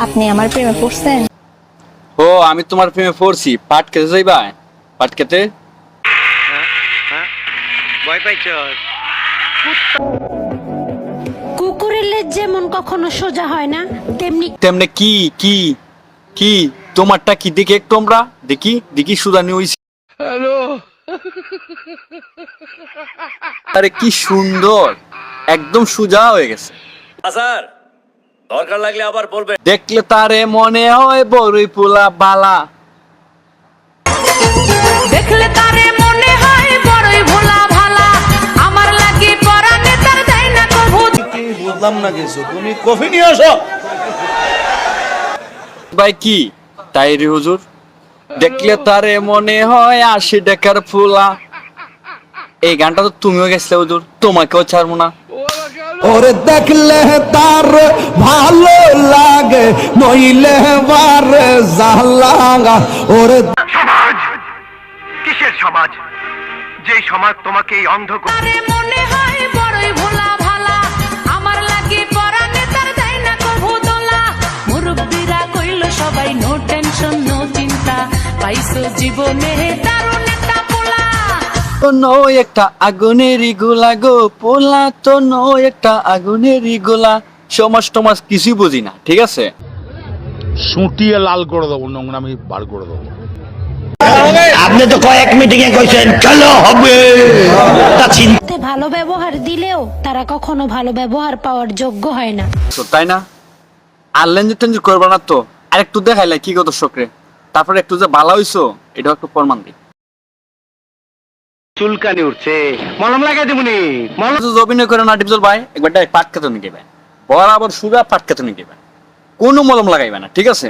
আপনি আমার প্রেমে পড়ছেন? ও আমি তোমার প্রেমে পড়ছি। পাট খেতে যাইবা? পাট খেতে? ভয় পাইছ? কুকুরের লেজ যেমন কখনো সোজা হয় না, তেমনি তেমনে কি কি কি তোমারটা কি দেখি একটু আমরা দেখি দেখি সুদানি হইছে। হ্যালো, আরে কি সুন্দর, একদম সোজা হয়ে গেছে। স্যার দরকার লাগলে আবার বলবেন। দেখলে তারে মনে হয় বড়ই পোলা বালা। দেখলে তারে মনে হয় বড়ই ভোলা ভালা, আমার লাগি পরানে তার দেয় না কভু। বুঝলাম না কিছু, তুমি কফি নিয়ে আসো। ভাই কি তাই রে হুজুর, দেখলে তারে মনে হয় 80 টাকার ফুলা। এই গানটা তো তুমিও গেছিলে হুজুর, তোমাকেও ছাড়বো না। ওরে দেখলে তার ভালো লাগে, নইলে বারে জালাঙ্গা। ওরে সমাজ কিসের সমাজ? যে সমাজ তোমাকে এই অন্ধ তারে মনে হয় বড়ই ভোলা ভালা, আমার লাগি পরানে তার দেয় না কভু দোলা। মুরব্বিরা কইল সবাই নো টেনশন নো চিন্তা, পাইছো জীবনে দারুণ একটা পোলা। তো নয় একটা আগুনেরই গোলা গো পোলা, তো নয় একটা আগুনেরই গোলা। সমাজ টমাজ কিছুই বুঝি না, ঠিক আছে? সুটিয়ে লাল করে দেবো, নোংরামি বার করে দেবো। আপনি তো কয়েক মিটিং এ কইছেন চলো হবে, তা চিন্তা ভালো ব্যবহার দিলেও তারা কখনো ভালো ব্যবহার পাওয়ার যোগ্য হয় না। তো তাই না? আর লেনজি টেনজি করবা না তো, আর একটু দেখাইলে কি কত শোকরে, তারপরে একটু যে বালা হইছো এটা একটু প্রমাণ দিই। চুলকানি উঠছে, মলম লাগাই দিবনি। মলম যদি অভিনয় করে না ডিপজল ভাই, একবার ডাইরেক্ট পাট খেতে নিয়ে গেবে, বরাবর সুরা পাট খেতে নিয়ে গেবে, কোনো মলম লাগাইবে না, ঠিক আছে?